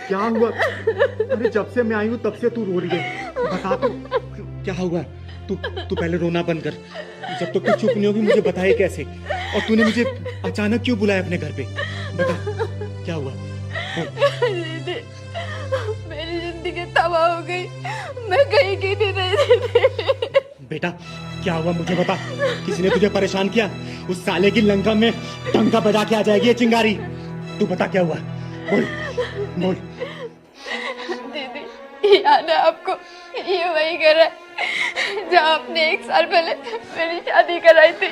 क्या हुआ? अरे जब से मैं आई हूँ तब से तू रो रही है। बता तू क्या हुआ? तू पहले रोना बंद कर। जब तक तू चुप नहीं होगी मुझे बताए कैसे? और तूने मुझे अचानक क्यों बुलाया अपने घर पे? बता क्या हुआ? दीदी, मेरी जिंदगी तबाह हो गई। मैं कहीं की नहीं रही थी। बेटा क्या हुआ मुझे बता। किसी ने तुझे परेशान किया? उस साले की लंका में डंका बजा के आ जाएगी ये चिंगारी। तू बता क्या हुआ? बोल बोल। दीदी याद है आपको, ये वही घर है जहाँ आपने 1 साल पहले मेरी शादी कराई थी।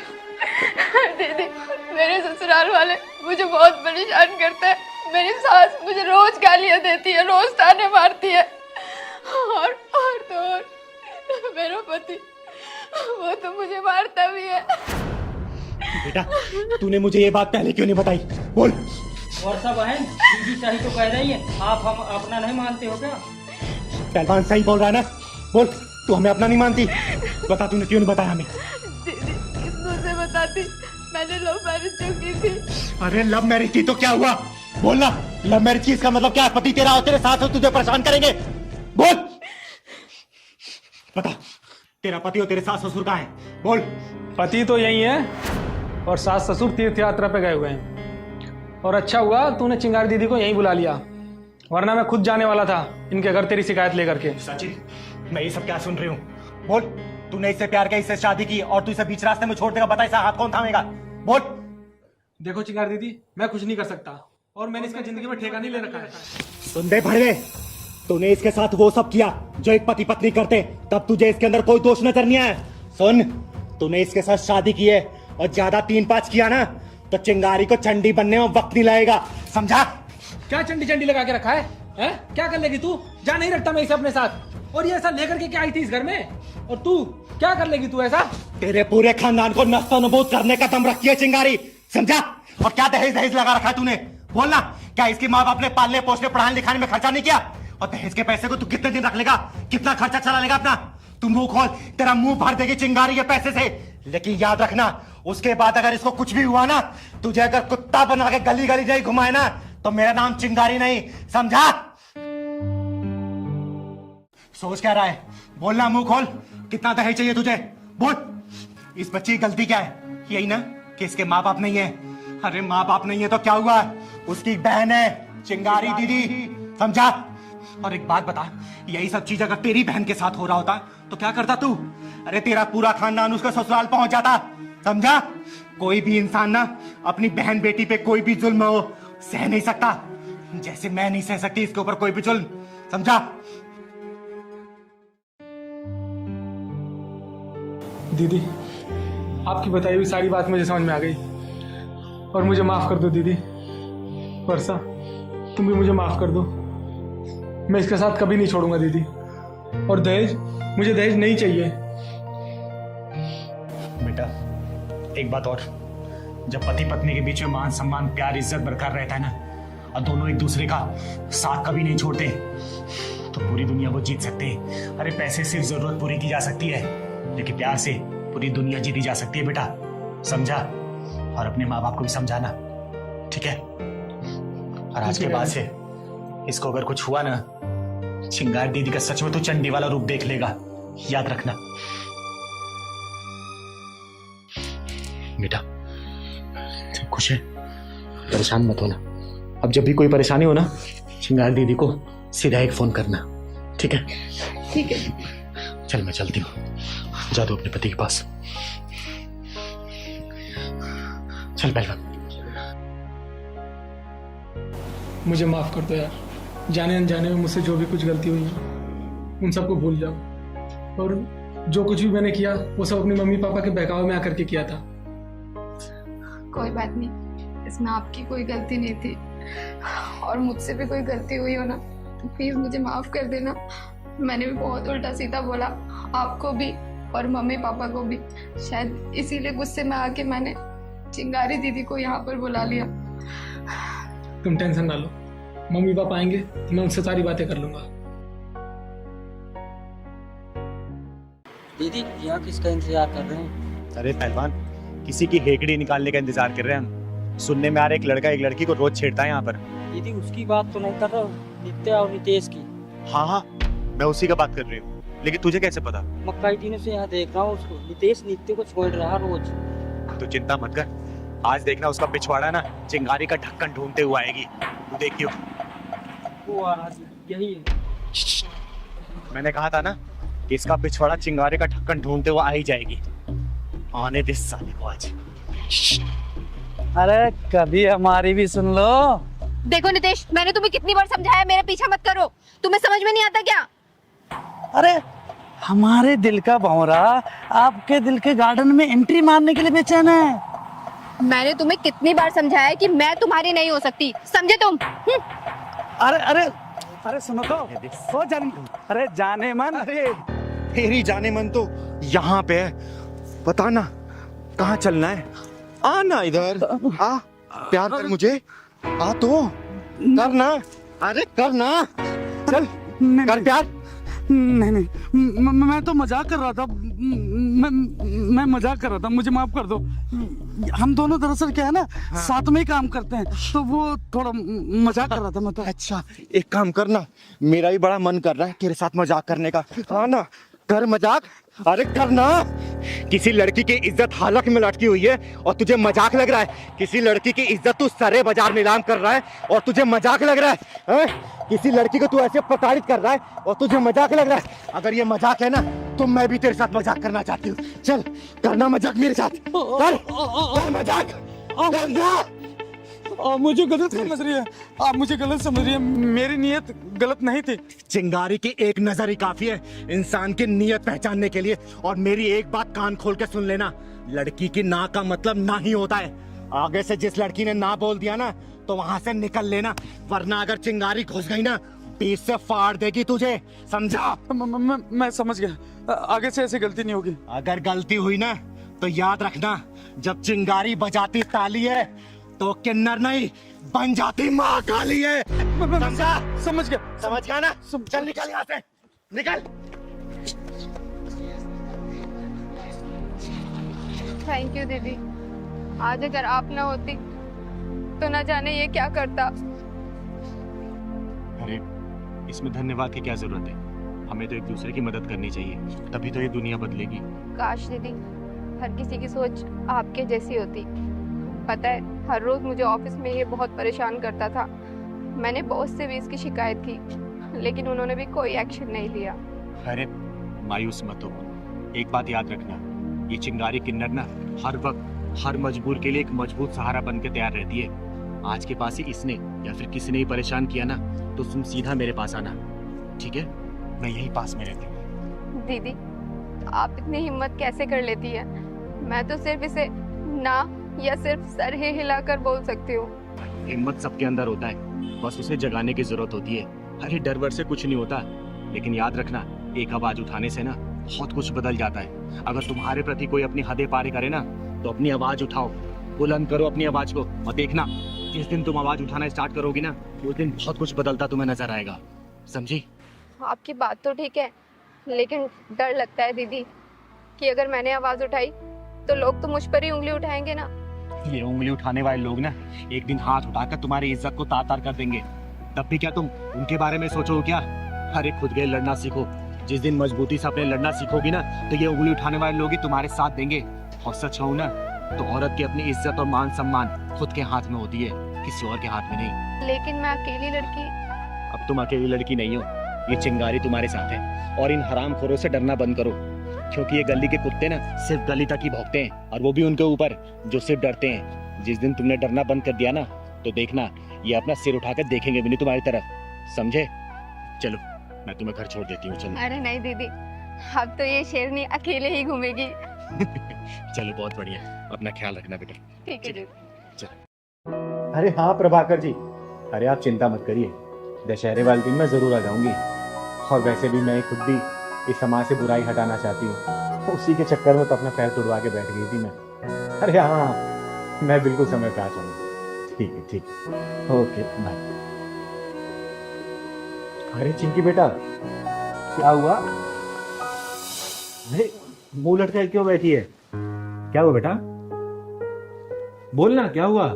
दीदी मेरे ससुराल वाले मुझे बहुत परेशान करते हैं। मेरी सास मुझे रोज गालियाँ देती है, रोज ताने मारती है। और मेरा पति वो तो मुझे मारता भी है। बेटा तूने मुझे ये बात पहले क्यों नहीं बताई? बोल। वर्षा बहन, दीदी सही तो कह रही है, आप हम अपना नहीं मानते हो क्या? पहलवान सही बोल रहा है ना? बोल, तू हमें अपना नहीं मानती? बता तूने क्यों नहीं बताया हमें? दीदी किसको से बताती, मैंने लव मैरिज जो की थी। अरे लव मैरिज थी तो क्या हुआ? बोलना। लव मैरिज की इसका मतलब क्या? पति तेरा और तेरे सास हो तुझे परेशान करेंगे? बोल। बता तेरा पति और तेरे सास ससुर कहाँ है? बोल। पति तो यही है और सास ससुर तीर्थ यात्रा पे गए हुए हैं। और अच्छा हुआ तूने चिंगारी दीदी को यहीं बुला लिया, वरना मैं खुद जाने वाला था इनके घर तेरी शिकायत लेकर के। सचिन मैं ये सब क्या सुन रही हूँ? बोल। तूने इससे प्यार किया, इससे शादी की और तू इसे बीच रास्ते में छोड़ देगा? बता इसका हाथ कौन थामेगा? बोल। देखो चिंगारी दीदी, मैं कुछ नहीं कर सकता और मैंने इसका जिंदगी में ठेका नहीं ले रखा है। सुन दे भड़वे, तूने इसके साथ वो सब किया जो एक पति पत्नी करते, तब तुझे इसके अंदर कोई दोष नजर नहीं आया। सुन, तूने इसके साथ शादी की है और ज्यादा 3-5 किया ना तो चिंगारी को चंडी बनने में वक्त नहीं लगेगा, समझा? क्या चंडी चंडी लगा के रखा है? क्या कर लेगी तू? जा नहीं रखता मैं इसे अपने साथ। और ये ऐसा लेकर के क्या आई थी इस घर में? और तू क्या कर लेगी तू ऐसा? तेरे पूरे खानदान को नस्तोनबूद करने का दम रखी है चिंगारी, समझा? और क्या दहेज दहेज लगा रखा है तूने? बोलना। क्या इसके माँ बाप ने पालने पोसने पढ़ाने लिखाने में खर्चा नहीं किया? और दहेज के पैसे को तू कितने दिन रख लेगा? कितना खर्चा चला लेगा अपना? तू मुंह खोल, तेरा मुंह भर देगी चिंगारी के पैसे से। लेकिन याद रखना, उसके बाद अगर इसको कुछ भी हुआ ना, तुझे अगर कुत्ता बना के गली गली नहीं घुमाए ना, तो मेरा नाम चिंगारी नहीं, समझा? सोच क्या रहा है? बोलना, मुंह खोल। कितना दहेज चाहिए तुझे? बोल। इस बच्ची की गलती क्या है? यही ना कि इसके माँ बाप नहीं है। अरे माँ बाप नहीं है तो क्या हुआ? उसकी बहन है चिंगारी दीदी, समझा? और एक बात बता, यही सब चीज अगर तेरी बहन के साथ हो रहा होता तो क्या करता तू? अरे तेरा पूरा खानदान उसका ससुराल पहुंच जाता, समझा? कोई भी इंसान ना अपनी बहन बेटी पे कोई भी जुल्म हो सह नहीं सकता, जैसे मैं नहीं सह सकती इसके ऊपर कोई भी जुल्म, समझा? दीदी आपकी बताई हुई सारी बात मुझे समझ में आ गई और मुझे माफ कर दो दीदी। वर्षा तुम भी मुझे माफ कर दो, मैं इसके साथ कभी नहीं छोड़ूंगा दीदी। और दहेज, मुझे दहेज नहीं चाहिए। बेटा एक बात और, जब पति पत्नी के बीच में मान सम्मान प्यार इज्जत बरकरार रहता है ना, और दोनों एक दूसरे का साथ कभी नहीं छोड़ते, तो पूरी दुनिया को जीत सकते हैं। अरे पैसे से जरूरत पूरी की जा सकती है, लेकिन प्यार से पूरी दुनिया जीती जा सकती है बेटा, समझा? और अपने माँ बाप को भी समझाना, ठीक है? और आज के बाद से इसको अगर कुछ हुआ ना, चिंगारी दीदी का सच में तो चंडी वाला रूप देख लेगा, याद रखना। बेटा सब खुश है, परेशान मत होना। अब जब भी कोई परेशानी हो ना, चिंगारी दीदी को सीधा एक फोन करना, ठीक है? ठीक है। चल मैं चलती हूँ, जा दो अपने पति के पास। चल पहलवान। मुझे माफ कर दो यार, जाने अनजाने में मुझसे जो भी कुछ गलती हुई है उन सबको भूल जाओ। और जो कुछ भी मैंने किया वो सब अपनी मम्मी पापा के बहकावे में आकर के किया था। कोई बात नहीं, इसमें आपकी कोई गलती नहीं थी। और मुझसे भी कोई गलती हुई हो ना तो प्लीज मुझे माफ कर देना। मैंने भी बहुत उल्टा सीधा बोला आपको भी और मम्मी पापा को भी, शायद इसीलिए गुस्से में आके मैंने चिंगारी दीदी को यहाँ पर बुला लिया। तुम टेंशन ना लो, मम्मी पापा आएंगे तो मैं उनसे सारी बातें कर लूंगा। दीदी यहाँ किसका इंतजार कर रहे हैं? अरे पहलवान, किसी की हेकड़ी निकालने का इंतजार कर रहे हैं हम। सुनने में आ रहा है एक लड़का एक लड़की को रोज छेड़ता है यहाँ पर। दीदी उसकी बात तो नहीं कर रहा हूँ, नित्य और नितेश की। हाँ हाँ, मैं उसी का बात कर रही हूँ, लेकिन तुझे कैसे पता? मैं कई दिनों से यहाँ देख रहा हूँ उसको। नितेश नित्य को छोड़ रहा रोज। तो चिंता मत कर, आज देखना उसका पिछवाड़ा ना चिंगारी का ढक्कन ढूंढते हुए आएगी, तू देखियो। वो आज यही है। मैंने कहा था ना कि इसका पिछवाड़ा चिंगारी का ढक्कन ढूंढते हुए आ ही जाएगी। आने दे साले को आज। अरे कभी हमारी भी सुन लो। देखो नितेश, मैंने तुम्हें कितनी बार समझाया मेरा पीछा मत करो, तुम्हें समझ में नहीं आता क्या? अरे हमारे दिल का भंवरा आपके दिल के गार्डन में एंट्री मारने के लिए बेचैन है। मैंने तुम्हें कितनी बार समझाया कि मैं तुम्हारी नहीं हो सकती, समझे तुम? अरे अरे अरे सुनो तो, अरे जाने मन। अरे तेरी जाने मन तो यहाँ पे है, बता ना कहाँ चलना है? आ ना इधर, आ प्यार कर मुझे, आ तो कर ना, अरे कर ना, चल कर प्यार। नहीं नहीं, मैं तो मजाक कर रहा था। मैं मजाक कर रहा था, मुझे माफ कर दो। हम दोनों दरअसल क्या है ना, साथ में ही काम करते हैं, तो वो थोड़ा मजाक कर रहा था मैं तो। अच्छा एक काम करना, मेरा भी बड़ा मन कर रहा है तेरे साथ मजाक करने का। हाँ ना, कर मजाक, अरे करना। किसी लड़की की इज्जत हालत में लटकी हुई है और तुझे मजाक लग रहा है? किसी लड़की की इज्जत तू सरे बाजार नीलाम कर रहा है और तुझे मजाक लग रहा है? किसी लड़की को तू ऐसे प्रताड़ित कर रहा है और तुझे मजाक लग रहा है? अगर ये मजाक है ना तो मैं भी तेरे साथ मजाक करना चाहती हूँ। चल करना मजाक मेरे साथ, कर मजाक करना। आप मुझे गलत समझ रही है, आप मुझे गलत समझ रही है। मेरी नीयत गलत नहीं थी। चिंगारी की एक नजर ही काफी है इंसान की नीयत पहचानने के लिए। और मेरी एक बात कान खोल के सुन लेना, लड़की की ना का मतलब ना ही होता है। आगे से जिस लड़की ने ना बोल दिया ना तो वहां से निकल लेना, वरना अगर चिंगारी घुस गई ना बीच से फाड़ देगी तुझे, समझा? मैं समझ गया, आगे से ऐसी गलती नहीं होगी। अगर गलती हुई ना तो याद रखना, जब चिंगारी बजाती ताली है तो किन्नर नहीं बन जाती माँ काली है, समझा? समझ गया, समझ गया ना? चल निकल यहाँ से, निकल। थैंक यू दीदी, आज अगर आप ना होती तो ना जाने ये क्या करता। अरे इसमें धन्यवाद की क्या जरूरत है, हमें तो एक दूसरे की मदद करनी चाहिए, तभी तो ये दुनिया बदलेगी। काश दीदी हर किसी की सोच आपके जैसी होती। पता है हर रोज मुझे ऑफिस में ये बहुत परेशान करता था। मैंने बॉस से भी इसकी शिकायत की, लेकिन उन्होंने भी कोई एक्शन नहीं लिया। अरे मायूस मत हो, एक बात याद रखना, ये चिंगारी किन्नर ना हर वक्त हर मजबूर के लिए एक मजबूत सहारा बन के तैयार रहती है। आज के पास ही इसने या फिर किसी ने ही परेशान किया ना तो तुम सीधा मेरे पास आना, ठीक है? मैं यही पास में रहती हूँ। दीदी आप इतनी हिम्मत कैसे कर लेती है? मैं तो सिर्फ इसे ना या सिर्फ सर ही हिलाकर बोल सकती हूँ। हिम्मत सबके अंदर होता है, बस उसे जगाने की जरूरत होती है। अरे डर वर से कुछ नहीं होता, लेकिन याद रखना एक आवाज उठाने से ना बहुत कुछ बदल जाता है। अगर तुम्हारे प्रति कोई अपनी हदें पार करे ना तो अपनी आवाज उठाओ, बुलंद करो अपनी आवाज को, और देखना जिस दिन तुम आवाज उठाना स्टार्ट करोगी ना उस दिन बहुत कुछ बदलता तुम्हें नजर आएगा, समझी? आपकी बात तो ठीक है, लेकिन डर लगता है दीदी कि अगर मैंने आवाज उठाई तो लोग तो मुझ पर ही उंगली उठाएंगे ना। ये उंगली उठाने वाले लोग ना एक दिन हाथ उठाकर तुम्हारी इज्जत को तार तार कर देंगे, तब भी क्या तुम उनके बारे में सोचो क्या? अरे खुद के लड़ना सीखो, जिस दिन मजबूती से अपने लड़ना सीखोगी ना तो ये उंगली उठाने वाले लोग ही तुम्हारे साथ देंगे। और सच कहूं ना तो औरत की अपनी इज्जत और मान सम्मान खुद के हाथ में होती है, किसी और के हाथ में नहीं। लेकिन मैं अकेली लड़की। अब तुम अकेली लड़की नहीं हो, ये चिंगारी तुम्हारे साथ है। और इन हरामखोरों से डरना बंद करो, क्योंकि ये गली के कुत्ते ना सिर्फ गली तक ही भौंकते हैं, और वो भी उनके ऊपर जो सिर्फ डरते हैं। जिस दिन तुमने डरना बंद कर दिया ना तो देखना ये अपना सिर उठाकर देखेंगे भी नहीं तुम्हारी तरफ, समझे? चलो मैं तुम्हें घर छोड़ देती हूँ, चलो। अरे नहीं दीदी, अब तो ये शेरनी अकेले ही घूमेगी। चलो बहुत बढ़िया, अपना ख्याल रखना बेटा। ठीक है जी। अरे हाँ प्रभाकर जी, अरे आप चिंता मत करिए, दशहरे वाले दिन मैं जरूर आ जाऊंगी। और वैसे भी मैं खुद भी इस समाज से बुराई हटाना चाहती हूँ, उसी के चक्कर में तो अपना पैर तुड़वा के बैठ गई थी मैं। अरे हाँ मैं बिल्कुल समय पे आ जाऊंगा। ठीक है, ठीक है, ओके बाय। अरे चिंकी बेटा क्या हुआ? अरे मुंह लटकाए क्यों बैठी है? क्या हुआ बेटा? बोलना क्या हुआ?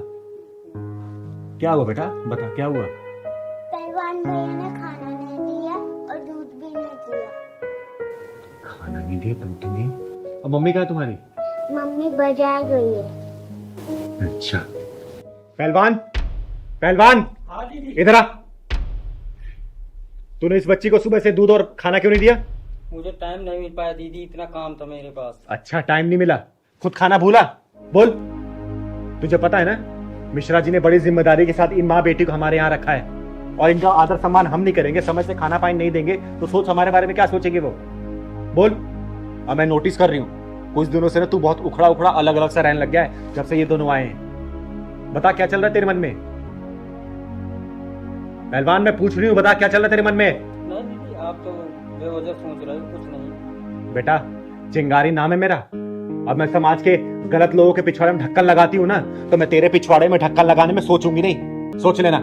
क्या हुआ बेटा, बता क्या हुआ? पहलवान पहलवान भैया ने खाना नहीं दिया और दूध भी नहीं दिया। खाना नहीं दिया, दूध नहीं। अब मम्मी कहाँ है तुम्हारी? मम्मी बाजार गई है। अच्छा। पहलवान, पहलवान, हाँ दीदी। इधर आ। तूने इस बच्ची को सुबह से दूध और खाना क्यों नहीं दिया? मुझे टाइम नहीं मिल पाया दीदी, इतना काम था मेरे पास। अच्छा, टाइम नहीं मिला, खुद खाना भूला? बोल। तुझे पता है ना, मिश्रा जी ने बड़ी जिम्मेदारी के साथ इन माँ बेटी को हमारे यहाँ रखा है, और इनका आदर सम्मान हम नहीं करेंगे, समय से खाना पानी नहीं देंगे, तो सोच हमारे बारे में क्या सोचेंगे वो। बोल। अब मैं नोटिस कर रही हूँ कुछ दिनों से ना तू बहुत उखड़ा उखड़ा अलग अलग सा रहने लग गया है जब से ये दोनों आए हैं। बता क्या चल रहा है तेरे मन में? पहलवान, मैं पूछ रही हूँ, बता क्या चल रहा है तेरे मन में? नहीं दीदी, आप तो बेवजह सोच रहे हो, कुछ नहीं। बेटा, चिंगारी नाम है मेरा। अब मैं समाज के गलत लोगों के पिछवाड़े में ढक्कन लगाती हूँ ना, तो मैं तेरे पिछवाड़े में ढक्कन लगाने में सोचूंगी नहीं। सोच लेना,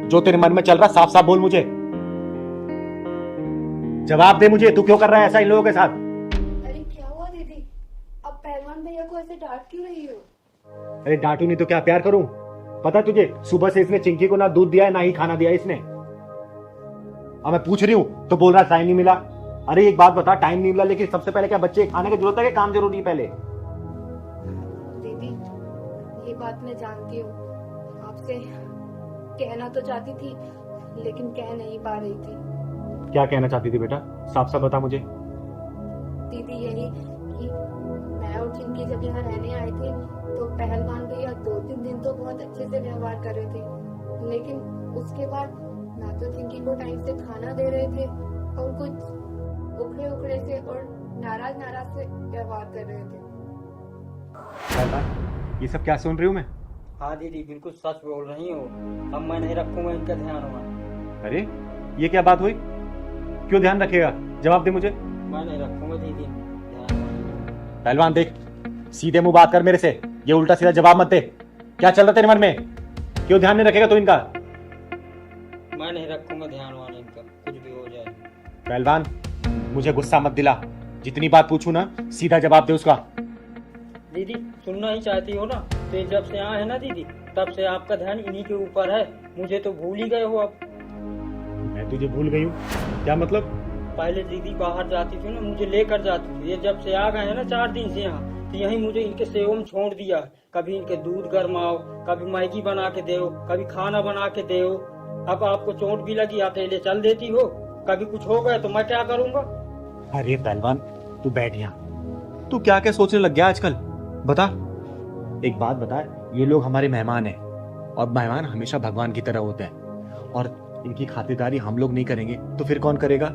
जो तेरे मन में चल रहा साफ साफ बोल मुझे। जवाब दे मुझे, तू क्यों कर रहा है ऐसा इन लोगों के साथ? अरे क्या हुआ दीदी, अब पहलवान भैया को ऐसे डांट क्यों रही हो? अरे डांटू नहीं तो क्या प्यार करूं? पता तुझे, सुबह से इसने चिंकी को ना दूध दिया है ना ही खाना दिया है इसने। अब मैं पूछ रही हूँ तो बोल रहा टाइम नहीं मिला। अरे एक बात बता, टाइम नहीं मिला लेकिन सबसे पहले क्या बच्चे खाने की जरूरत है कि काम जरूरी है पहले? दीदी, ये बात मैं जानती हूँ, आपसे कहना तो चाहती थी लेकिन कह नहीं पा रही थी। क्या कहना चाहती थी बेटा, साफ साफ बता मुझे। दीदी यही कि मैं और चिंकी जब यहाँ रहने आए थे तो पहलवान भैया 2-3 दिन तो बहुत अच्छे से व्यवहार कर रहे थे, लेकिन उसके बाद ना तो चिंकी को टाइम से खाना दे रहे थे और कुछ उखड़े उखड़े से और नाराज नाराज से व्यवहार कर रहे थे। पहलवान, ये सब क्या सुन रही हूँ मैं? हाँ दीदी, बिल्कुल सच बोल रही हो। अब मैं नहीं रखूंगा इनका ध्यान हुआ। अरे ये क्या बात हुई? क्यों ध्यान रखेगा? जवाब दे मुझे। मैं नहीं रखूंगा दीदी ध्यान। पहलवान देख, सीधे मुंह बात कर मेरे से, ये उल्टा सीधा जवाब मत दे। क्या चल रहा तेरे मन में? क्यों ध्यान नहीं रखेगा तू इनका? मैं नहीं रखूंगा ध्यान वाला इनका, कुछ भी हो जाए। पहलवान, मुझे गुस्सा मत दिला, जितनी बात पूछू ना सीधा जवाब दे उसका। दीदी सुनना ही चाहती हो ना, तो जब से आए हैं ना दीदी, तब से आपका ध्यान इन्हीं के ऊपर है। मुझे तो भूल ही गए हो अब। मैं तुझे भूल गई हूँ? क्या मतलब? पहले दीदी बाहर जाती थी ना, मुझे लेकर जाती थी। ये जब से आ गए हैं ना 4 दिन से यहाँ, तो यहीं मुझे इनके सेवा में छोड़ दिया। कभी इनके दूध गरमाओ, कभी मैगी बना के दो, कभी खाना बना के दो। अब आपको चोट भी लगी, अकेले चल देती हो। कभी कुछ हो गया तो मैं क्या करूँगा? अरे पहलवान, तू बैठ यहाँ। तू क्या क्या सोचने लग गया आजकल? बता, एक बात बता, ये लोग हमारे मेहमान हैं और मेहमान हमेशा भगवान की तरह होते हैं, और इनकी खातिरदारी हम लोग नहीं करेंगे तो फिर कौन करेगा?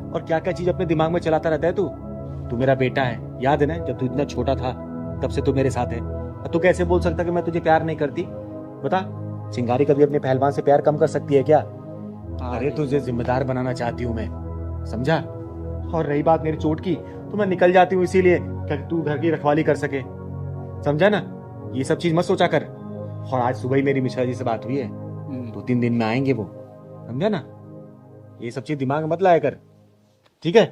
और क्या क्या चीज अपने दिमाग में चलाता रहता है तू मेरा बेटा है, याद है ना जब तू इतना छोटा था तब से तू मेरे साथ है। और तू कैसे बोल सकता कि मैं तुझे प्यार नहीं करती? बता, चिंगारी कभी अपने पहलवान से प्यार कम कर सकती है क्या? अरे तुझे जिम्मेदार बनाना चाहती हूँ मैं, समझा? और रही बात मेरी चोट की, तो मैं निकल जाती हूँ इसीलिए कि तू घर की रखवाली कर सके, समझा ना? ये सब चीज मत सोचा कर। और आज सुबह ही मेरी मिश्रा जी से बात हुई है, 2-3 दिन में आएंगे वो, समझा ना? ये सब चीज दिमाग में मत लाया कर, ठीक है?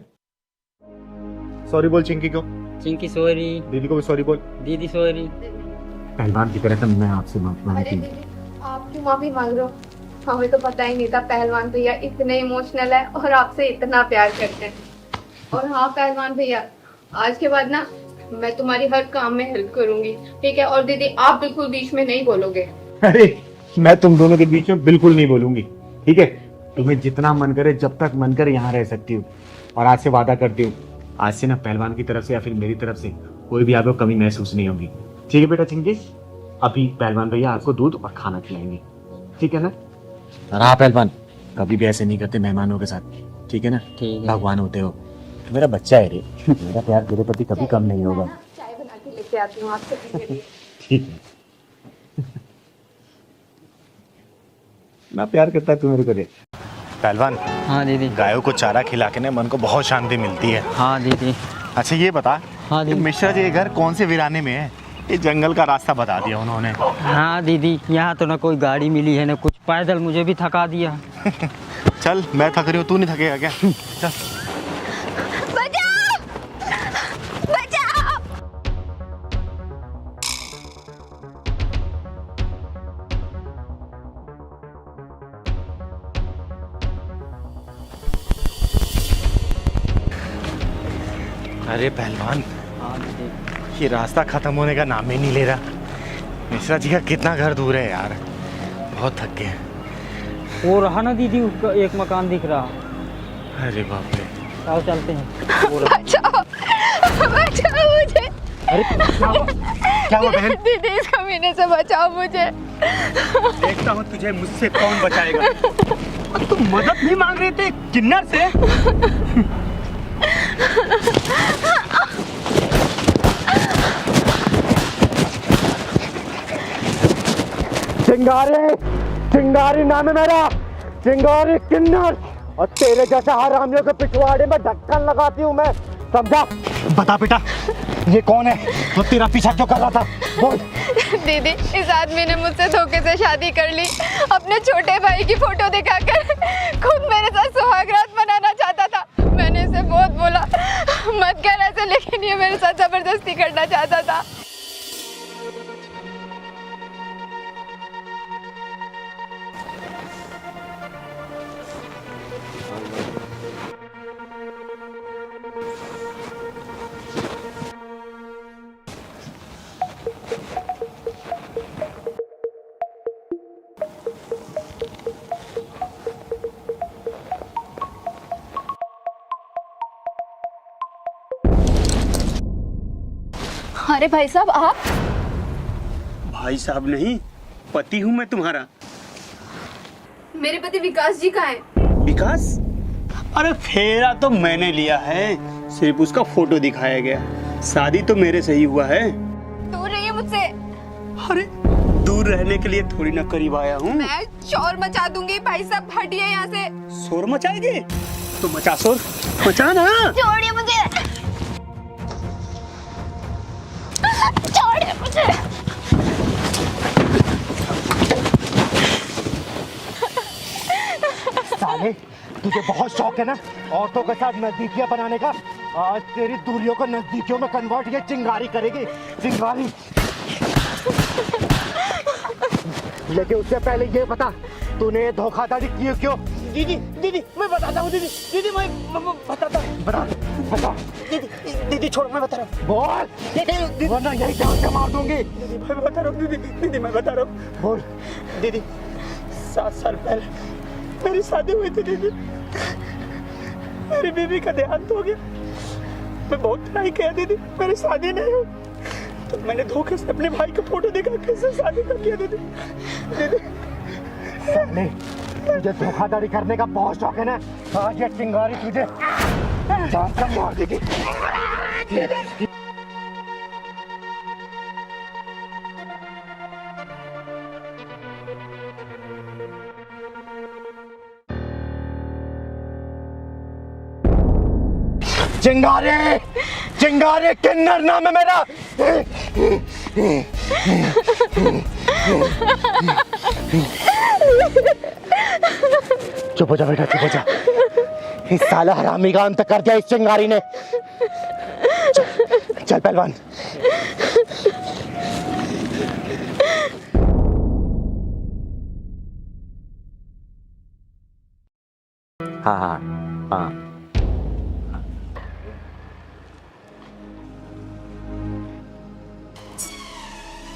सॉरी बोल चिंकी को। चिंकी सॉरी। दीदी को भी सॉरी बोल। दीदी सॉरी। पहलवान की तरह मैं आपसे माफी अरे मांगती हूँ। दीदी, आप क्यों माफी मांग रहे हो? हमें तो पता ही नहीं था पहलवान भैया इतने इमोशनल है और आपसे इतना प्यार करते हैं। और हाँ पहलवान भैया, आज के बाद ना मैं तुम्हारी हर काम में हेल्प करूंगी, ठीक है? और दीदी आप बिल्कुल बीच में नहीं बोलोगे। अरे मैं तुम दोनों के बीच में बिल्कुल नहीं बोलूंगी, ठीक है? तुम्हें जितना मन करे, जब तक मन करे यहाँ रह सकती हूँ। और आज से वादा करती हूँ, आज से ना पहलवान की तरफ से या फिर मेरी तरफ से कोई भी आपको कमी महसूस नहीं होगी, ठीक है बेटा चिंकी? अभी पहलवान भैया आपको दूध और खाना खिलाएंगे, ठीक है ना? हाँ पहलवान, कभी भी ऐसे नहीं करते मेहमानों के साथ, ठीक है ना? ठीक है। भगवान होते हो, मेरा बच्चा है रे, मेरा प्यार तेरे प्रति कभी कम नहीं होगा, चाय बना के लेके आती हूँ आपसे पीने के लिए। ठीक है? ना प्यार करता है तू मेरे को रे। पहलवान, हाँ दीदी। गायों को चारा खिला के ना मन को बहुत शांति मिलती है। हाँ दीदी। अच्छा ये बता, हाँ दीदी। मिश्रा जी घर कौन से वीराने में है? ये जंगल का रास्ता बता दिया उन्होंने। हाँ दीदी, यहाँ तो ना कोई गाड़ी मिली है ना कुछ, पैदल मुझे भी थका दिया। चल मैं थक रही हूँ, तू नहीं थकेगा क्या? चल। बचाओ! बचाओ! अरे पहलवान, हाँ दीदी। ये रास्ता खत्म होने का नाम ही नहीं ले रहा। मिश्रा जी का कितना घर दूर है यार, बहुत थक गए। वो रहा ना दीदी, उसका एक मकान दिख रहा। अरे बाप रे। आओ चलते हैं। वो रहा। बचाओ, बचाओ मुझे। अरे क्या हुआ बहन? दीदी इस कमीने से बचाओ मुझे। देखता हूँ तुझे मुझसे कौन बचाएगा। तुम मदद नहीं मांग रहे थे किन्नर से? चिंगारी, चिंगारी नाम है मेरा, चिंगारी किन्नर। और तेरे जैसे हरामियों के पिछवाड़े में ढक्कन लगाती हूँ मैं, समझा? बता बेटा, ये कौन है जो तेरा पीछा क्यों कर रहा था? बोल। दीदी इस आदमी ने मुझसे धोखे से शादी कर ली, अपने छोटे भाई की फोटो दिखाकर खुद मेरे साथ सुहागरात मनाना चाहता था। मैंने इसे बहुत बोला मत कर ऐसे, लेकिन ये मेरे साथ जबरदस्ती करना चाहता था। अरे भाई साहब आप? भाई साहब नहीं, पति हूँ मैं तुम्हारा। मेरे पति विकास जी कहाँ है? विकास? अरे फेरा तो मैंने लिया है, सिर्फ उसका फोटो दिखाया गया। शादी तो मेरे से ही हुआ है। दूर रहिए मुझसे। अरे दूर रहने के लिए थोड़ी ना करीब आया हूँ। मैं शोर मचा दूंगी। भाई साहब हटिए यहाँ से। शोर मचाएगी तो मचा, शोर मचा ना। छोड़िए मुझे, छोड़िए मुझे। साले, तुझे बहुत शौक है ना औरतों के साथ नजदीकियां बनाने का। आज तेरी दूरियों को नजदीकियों में कन्वर्ट ये चिंगारी करेगी, चिंगारी। लेकिन उससे पहले ये बता, तूने धोखाधड़ी की क्यों? दीदी दीदी मैं बताता हूँ दीदी, दीदी मैं बताता हूँ। बता। दीदी दीदी छोड़, मैं बता रहा हूँ। बोल, वरना यही जान से मार दूंगी। दीदी मैं बता रहा हूँ, दीदी मैं बता रहा हूँ। बोल। दीदी 7 साल पहले मेरी शादी हुई थी दीदी। मेरी बीवी का देहांत हो गया। मैं बहुत ट्राई किया दीदी, मेरी शादी नहीं हुई। तो मैंने धोखे से अपने भाई का फोटो देखा, कैसे शादी कर लिया दीदी। दीदी नहीं, तुझे धोखाधड़ी करने का बहुत शौक है ना। आज ये चिंगारी तुझे जान से मार देगी। चिंगारी, चिंगारी किन्नर नाम है मेरा। चुप हो जा बेटा, चुप हो जा। इस साला हरामी का अंत कर दिया इस चिंगारी ने। चल पहलवान। हाँ हाँ हाँ।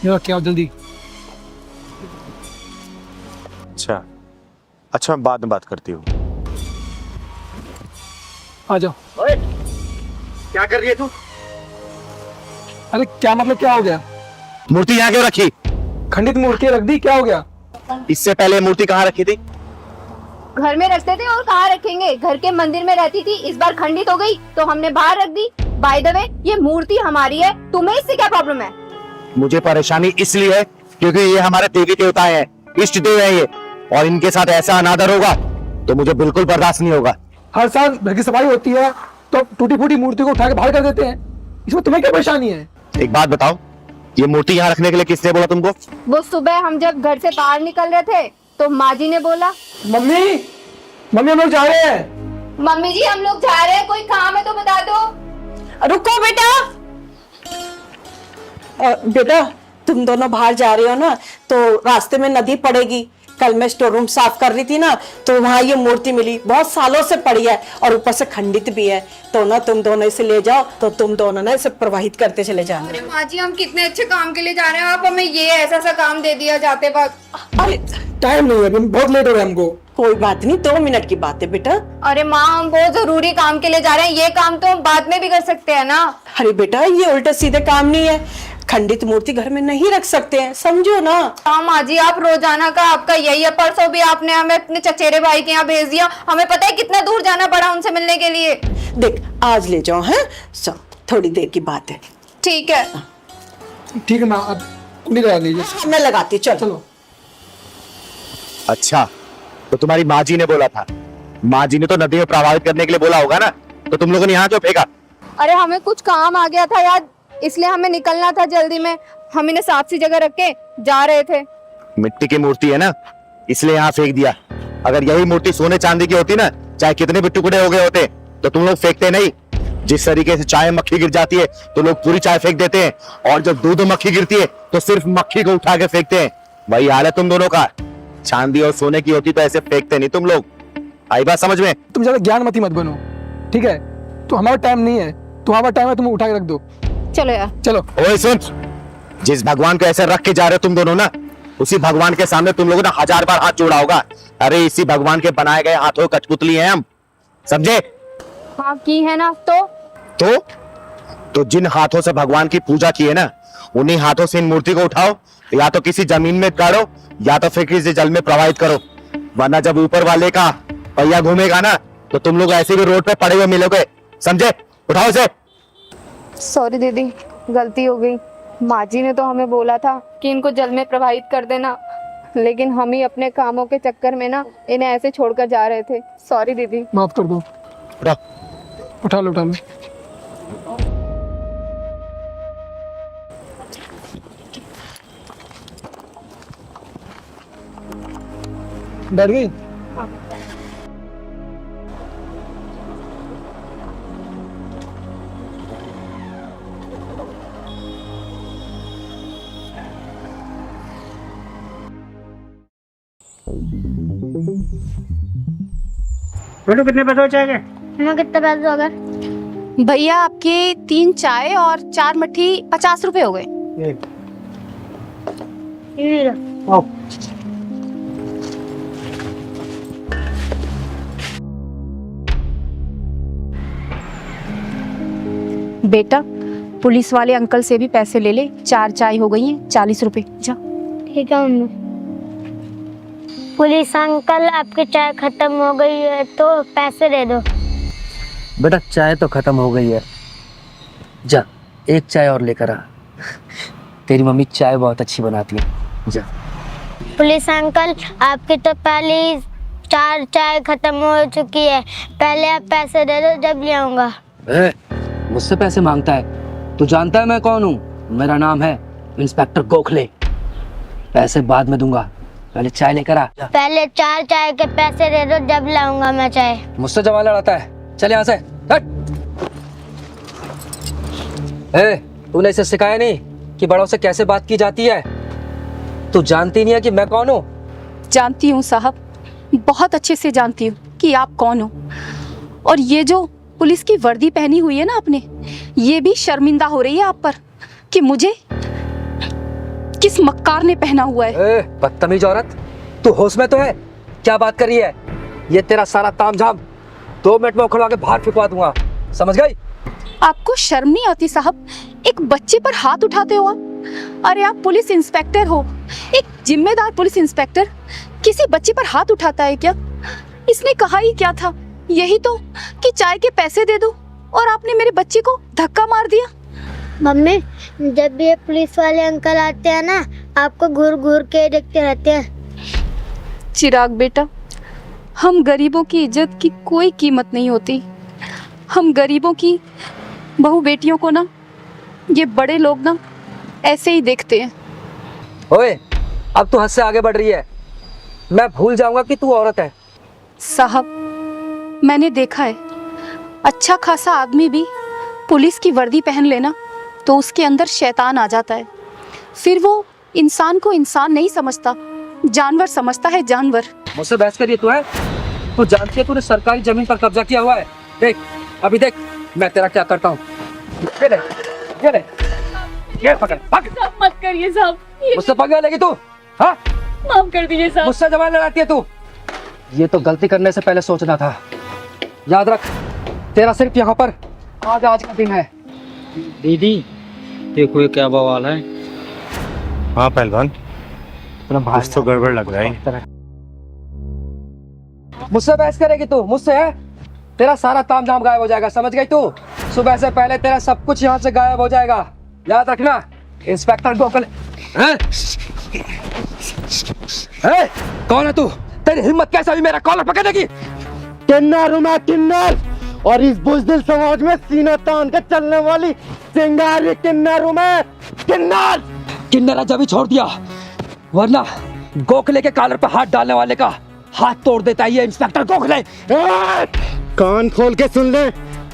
ये क्या हो जल्दी। अच्छा मैं बाद में बात करती हूँ। आ जाओ। ओए, क्या कर रही है तू? अरे क्या मतलब, क्या हो गया? मूर्ति यहाँ क्यों रखी? खंडित मूर्ति रख दी, क्या हो गया? इससे पहले मूर्ति कहाँ रखी थी? घर में रखते थे और कहाँ रखेंगे, घर के मंदिर में रहती थी। इस बार खंडित हो गई तो हमने बाहर रख दी। बाय द वे ये मूर्ति हमारी है, तुम्हें इससे क्या प्रॉब्लम है? मुझे परेशानी इसलिए है क्योंकि ये हमारे देवी देवता हैं, इष्ट देव है ये, और इनके साथ ऐसा अनादर होगा तो मुझे बिल्कुल बर्दाश्त नहीं होगा। हर साल घर की सफाई होती है तो टूटी फूटी मूर्ति को उठा के बाहर कर देते हैं, इसमें तुम्हें क्या परेशानी है? एक बात बताओ, ये मूर्ति यहाँ रखने के लिए किसने बोला तुमको? वो सुबह हम जब घर से बाहर निकल रहे थे तो माँ जी ने बोला। मम्मी हम लोग जा रहे हैं। मम्मी जी हम लोग जा रहे हैं, कोई काम है तो बता दो। रुको बेटा। बेटा तुम दोनों बाहर जा रहे हो ना, तो रास्ते में नदी पड़ेगी, कल मैं स्टोर रूम साफ कर रही थी ना, तो वहाँ ये मूर्ति मिली, बहुत सालों से पड़ी है और ऊपर से खंडित भी है। तो ना तुम दोनों इसे ले जाओ, तो तुम दोनों ना इसे प्रवाहित करते चले जाना। अरे माँ जी, हम कितने अच्छे काम के लिए जा रहे हैं, आप हमें ये ऐसा सा काम दे दिया जाते वक्त। अरे टाइम नहीं है, बहुत लेट हो रहा है हमको। कोई बात नहीं, 2 मिनट की बात है बेटा। अरे माँ, हम बहुत जरूरी काम के लिए जा रहे हैं, ये काम तो हम बाद में भी कर सकते हैं ना। अरे बेटा, ये उल्टे सीधे काम नहीं है, खंडित मूर्ति घर में नहीं रख सकते हैं, समझो ना। हाँ माँ जी, आप रोजाना का आपका यही है। परसों भी आपने हमें अपने चचेरे भाई के यहाँ भेज दिया, हमें पता है कितना दूर जाना पड़ा उनसे मिलने के लिए। देख, आज ले जाओ, हैं? सब थोड़ी देर की बात है। ठीक है। ठीक है माँ, आप कुंडी लगा लीजिए। मैं लगाती हूँ, चलो। अच्छा, तो तुम्हारी माँ जी ने बोला था? माँ जी ने तो नदी में प्रवाहित करने के लिए बोला होगा ना, तो तुम लोगों ने यहाँ क्यों फेंका? अरे हमें कुछ काम आ गया था यार, इसलिए हमें निकलना था जल्दी में, हम इन्हें साफ सी जगह रख के जा रहे थे। मिट्टी की मूर्ति है ना, इसलिए यहाँ फेंक दिया। अगर यही मूर्ति सोने चांदी की होती ना, चाहे कितने भी टुकड़े हो गए होते, तो तुम लोग फेंकते नहीं। जिस तरीके से चाय मक्खी गिर जाती है तो लोग पूरी चाय फेंक देते हैं, और जब दूध मक्खी गिरती है तो सिर्फ मक्खी को उठा के फेंकते हैं। वही हाल है तुम दोनों का। चांदी और सोने की होती तो ऐसे फेंकते नहीं तुम लोग। आई बात समझ में? तुम ज्यादा ज्ञान मत बनो, ठीक है? तो हमारा टाइम नहीं है, तुम्हारा टाइम है, तुम उठा के रख दो। चलो यार, चलो। ओए सुन, जिस भगवान को ऐसे रख के जा रहे हो तुम दोनों ना, उसी भगवान के सामने तुम लोगों ने 1000 बार हाथ जोड़ा होगा। अरे इसी भगवान के बनाए गए हाथों कठपुतली हैं हम, समझे? हाँ की है ना। तो जिन हाथों से भगवान की पूजा की है ना, उन्हीं हाथों से इन मूर्ति को उठाओ, या तो किसी जमीन में गाड़ो, या तो फिर किसी जल में प्रवाहित करो। वरना जब ऊपर वाले का पहिया घूमेगा ना, तो तुम लोग ऐसे भी रोड पे पड़े हुए मिलोगे, समझे? उठाओ इसे। सॉरी दीदी, गलती हो गई। माँ जी ने तो हमें बोला था कि इनको जल में प्रवाहित कर देना, लेकिन हम ही अपने कामों के चक्कर में ना इन्हें ऐसे छोड़कर जा रहे थे। सॉरी दीदी। माफ कर दो। उठा लो। बैठ गई? बेटू कितने पैसे हो चाय के? हमें कितने पैसे हो गए? भैया आपके 3 चाय और 4 मट्ठी 50 रुपए हो गए। ये लो। आओ। बेटा, पुलिस वाले अंकल से भी पैसे ले ले, 4 चाय हो गई हैं 40 रुपए। जा। ठीक है मम्मी। पुलिस अंकल, आपकी चाय खत्म हो गई है तो पैसे दे दो। बेटा चाय तो खत्म हो गई है, जा 1 चाय और लेकर आ। तेरी मम्मी चाय बहुत अच्छी बनाती है, जा। पुलिस अंकल, आपकी तो पहले 4 चाय खत्म हो चुकी है, पहले आप पैसे दे दो, जब ले आऊंगा। मुझसे पैसे मांगता है? तू जानता है मैं कौन हूँ? मेरा नाम है इंस्पेक्टर गोखले। पैसे बाद में दूंगा, पहले चाय लेकर आ। पहले 4 चाय के पैसे दे दो, जब लाऊंगा मैं चाय। मुझसे जवान लड़ाता है, चल यहाँ से हट। तूने इसे सिखाया नहीं कि बड़ों से कैसे बात की जाती है? तू जानती नहीं है कि मैं कौन हूँ? जानती हूँ साहब, बहुत अच्छे से जानती हूँ कि आप कौन हो। और ये जो पुलिस की वर्दी पहनी हुई है ना आपने, ये भी शर्मिंदा हो रही है आप पर कि मुझे किस मक्कार ने पहना हुआ है। बदतमीज औरत, तू होश में तो है? क्या बात कर रही है? ये तेरा सारा तामझाम 2 मिनट में उखड़वा के बाहर फेंकवा दूंगा, समझ गई? आपको शर्म नहीं आती साहब? एक बच्चे पर हाथ उठाते हो आप। अरे आप पुलिस इंस्पेक्टर हो, एक जिम्मेदार पुलिस इंस्पेक्टर किसी बच्चे पर हाथ उठाता है क्या? इसने कहा ही क्या था? यही तो कि चाय के पैसे दे दो, और आपने मेरे बच्चे को धक्का मार दिया। मम्मी, जब भी ये पुलिस वाले अंकल आते हैं ना, आपको घूर घूर के देखते रहते हैं। चिराग बेटा, हम गरीबों की इज्जत की कोई कीमत नहीं होती। हम गरीबों की बहू बेटियों को ना ये बड़े लोग ना ऐसे ही देखते हैं। ओए, अब तू हद से आगे बढ़ रही है। मैं भूल जाऊंगा कि तू औरत है। साहब, मैंने देखा है, अच्छा खासा आदमी भी पुलिस की वर्दी पहन लेना तो उसके अंदर शैतान आ जाता है। फिर वो इंसान को इंसान नहीं समझता, जानवर समझता है, जानवर। मुझसे बहस करिए तू है? तू जानती है तूने सरकारी जमीन पर कब्जा किया हुआ है। देख अभी देख मैं तेरा क्या करता हूँ। ये ले, ये ले, ये पकड़, पकड़। साहब मत करिए साहब, मुझसे पकड़ लेगी तू? हाँ, माफ कर दीजिए साहब। मुझसे जबान लड़ाती है तू? ये तो गलती करने से पहले सोचना था। याद रख, तेरा सिर्फ यहाँ पर आज का दिन है। दीदी देखो ये क्या बवाल है। हाँ पहलवान, कुछ तो गड़बड़ लग रहा है। मुझसे बहस करेगी तू? मुझसे है? तेरा सारा तामझाम गायब हो जाएगा, समझ गई तू? सुबह से पहले तेरा सब कुछ यहाँ से गायब हो जाएगा, याद रखना। इंस्पेक्टर गोखले। हैं? कौन है तू? तेरी हिम्मत कैसे हुई मेरा कॉलर पकड़ने की? किन्नर हूं मैं, किन्नर, और इस बुज़दिल समाज में सीना तान के चलने वाली चिंगारी किन्नर हूं मैं, किन्नर। किन्नर जब ही छोड़ दिया, वरना गोखले के कॉलर पर हाथ डालने वाले का हाथ तोड़ देता है ये इंस्पेक्टर गोखले। कान खोल के सुन ले,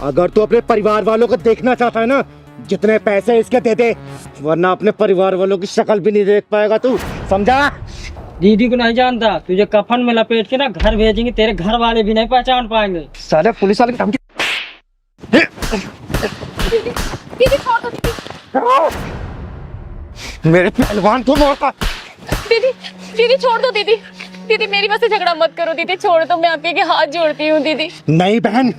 अगर तू अपने परिवार वालों को देखना चाहता है ना, जितने पैसे इसके दे दे, वरना अपने परिवार वालों की शक्ल भी नहीं देख पाएगा तू, समझा? दीदी को नहीं जानता, तुझे कफन में लपेट के ना घर भेजेंगे, तेरे घर वाले भी नहीं पहचान पाएंगे। साले पुलिस वाले की धमकी। दीदी छोड़ दो दीदी। मेरे पहलवान को मारता। दीदी दीदी छोड़ दो दीदी। दीदी मेरी वजह से झगड़ा मत करो दीदी, छोड़ दो, मैं आपके हाथ जोड़ती हूँ दीदी। नहीं बहन,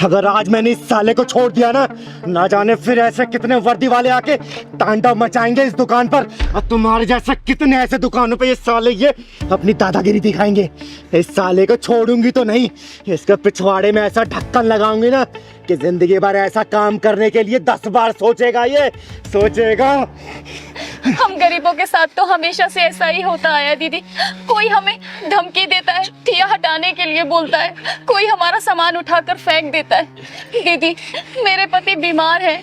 अगर आज मैंने इस साले को छोड़ दिया ना जाने फिर ऐसे कितने वर्दी वाले आके तांडव मचाएंगे इस दुकान पर, और तुम्हारे जैसे कितने ऐसे दुकानों पे ये साले ये अपनी दादागिरी दिखाएंगे। इस साले को छोड़ूंगी तो नहीं, इसके पिछवाड़े में ऐसा ढक्कन लगाऊंगी ना कि जिंदगी भर ऐसा काम करने के लिए 10 बार सोचेगा, ये सोचेगा। हम गरीबों के साथ तो हमेशा से ऐसा ही होता आया दीदी। कोई हमें धमकी देता है, ठिया हटाने के लिए बोलता है, कोई हमारा सामान उठाकर फेंक देता है। दीदी मेरे पति बीमार है,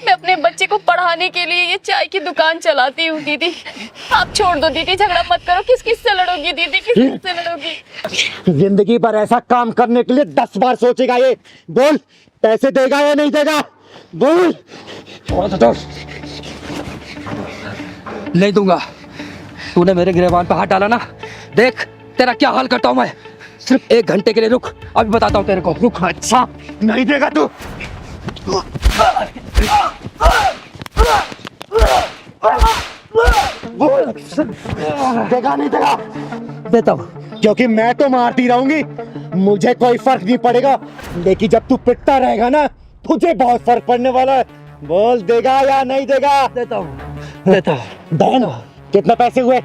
मैं अपने बच्चे को पढ़ाने के लिए ये चाय की दुकान चलाती हूँ। दीदी आप छोड़ दो दीदी, झगड़ा मत करो। किस किस से लड़ोगी दीदी, किस किस से लड़ोगी? जिंदगी भर ऐसा काम करने के लिए 10 बार सोचेगा ये। बोल, पैसे देगा या नहीं देगा? बोल। नहीं दूंगा। तूने मेरे गिरबान पर हाथ डाला ना, देख तेरा क्या हाल करता हूं मैं। सिर्फ 1 घंटे के लिए रुक, अभी बताता हूं तेरे को। रुक। अच्छा नहीं देगा तू? बोल, देगा नहीं देगा? देता हूं। क्योंकि मैं तो मारती रहूंगी, मुझे कोई फर्क नहीं पड़ेगा, लेकिन जब तू पिटता रहेगा ना, तुझे बहुत फर्क पड़ने वाला है। बोल, देगा या नहीं देगा? देता हूं, देता हूं। बहन कितने पैसे हुए?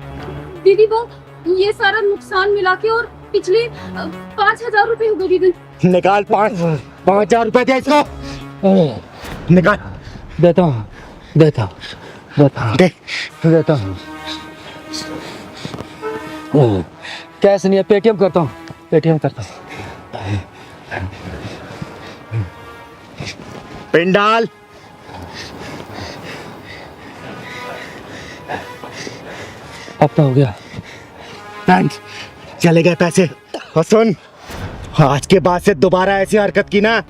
दीदी वो ये सारा नुकसान मिला के और पिछले 5,000 रुपए हो गए दीदी। निकाल 5,000 रुपए दे इसको, निकाल। देता हूं, देता हूं, देता हूं, दे। देता हूं। कैश नहीं है, पेटीएम करता हूं, पेटीएम करता हूं। पिंडाल अब तो हो गया। थैंक्स, चले गए पैसे। और सुन, आज के बाद से दोबारा ऐसी हरकत की ना,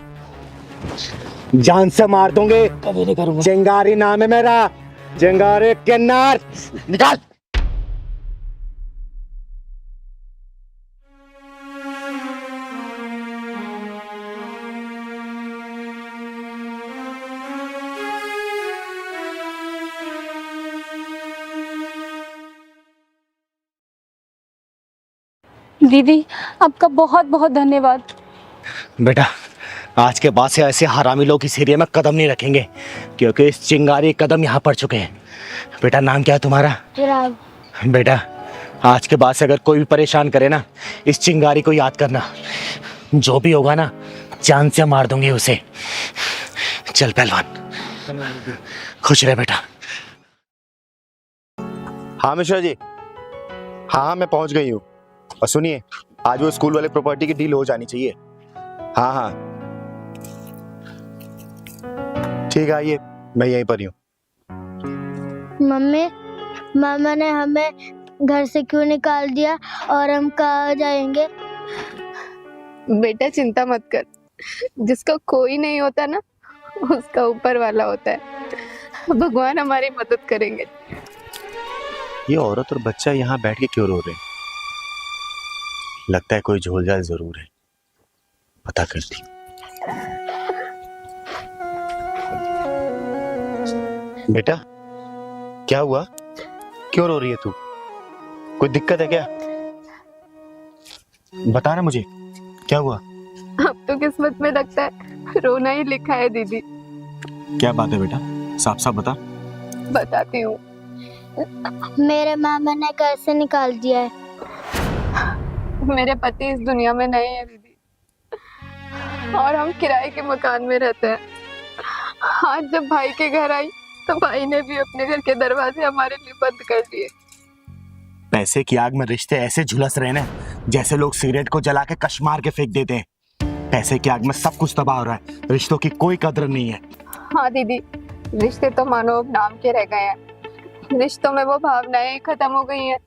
जान से मार दूंगे। कभी नहीं करूंगा। चिंगारी नाम है मेरा, चिंगारी किन्नर। निकाल। दीदी आपका बहुत बहुत धन्यवाद। बेटा, आज के बाद से ऐसे हरामी लोग इस एरिया में कदम नहीं रखेंगे, क्योंकि इस चिंगारी कदम यहाँ पड़ चुके हैं। बेटा नाम क्या है तुम्हारा? चिराग। बेटा आज के बाद से अगर कोई भी परेशान करे ना, इस चिंगारी को याद करना, जो भी होगा ना जान से मार दूंगी उसे। चल पहलवान, खुश रहे बेटा। हाँ मिश्रा जी, हाँ मैं पहुंच गई हूँ। और सुनिए, आज वो स्कूल वाले प्रॉपर्टी की डील हो जानी चाहिए। हाँ हाँ ठीक है, आइए, मैं यहीं पर ही हूँ। मम्मी, मामा ने हमें घर से क्यों निकाल दिया और हम कहाँ जाएंगे? बेटा चिंता मत कर, जिसका कोई नहीं होता ना, उसका ऊपर वाला होता है। भगवान हमारी मदद करेंगे। ये औरत और बच्चा यहाँ बैठ के क्यों रो रहे हैं? लगता है कोई झोलझाल जरूर है, पता करती। बेटा क्या हुआ, क्यों रो रही है तू? कोई दिक्कत है क्या? बता ना मुझे, क्या हुआ? अब तो किस्मत में लगता है रोना ही लिखा है दीदी। क्या बात है बेटा, साफ साफ बता। बताती हूँ। मेरे मामा ने घर से निकाल दिया है। मेरे पति इस दुनिया में नहीं है दीदी, और हम किराए के मकान में रहते हैं। आज जब भाई के घर आई तो भाई ने भी अपने घर के दरवाजे हमारे लिए बंद कर दिए। पैसे की आग में रिश्ते ऐसे झुलस रहे ना, जैसे लोग सिगरेट को जला के कश मार के फेंक देते हैं। पैसे की आग में सब कुछ तबाह हो रहा है, रिश्तों की कोई कदर नहीं है। हाँ दीदी, रिश्ते तो मानो अब नाम के रह गए हैं। रिश्तों में वो भावनाएं ही खत्म हो गई हैं।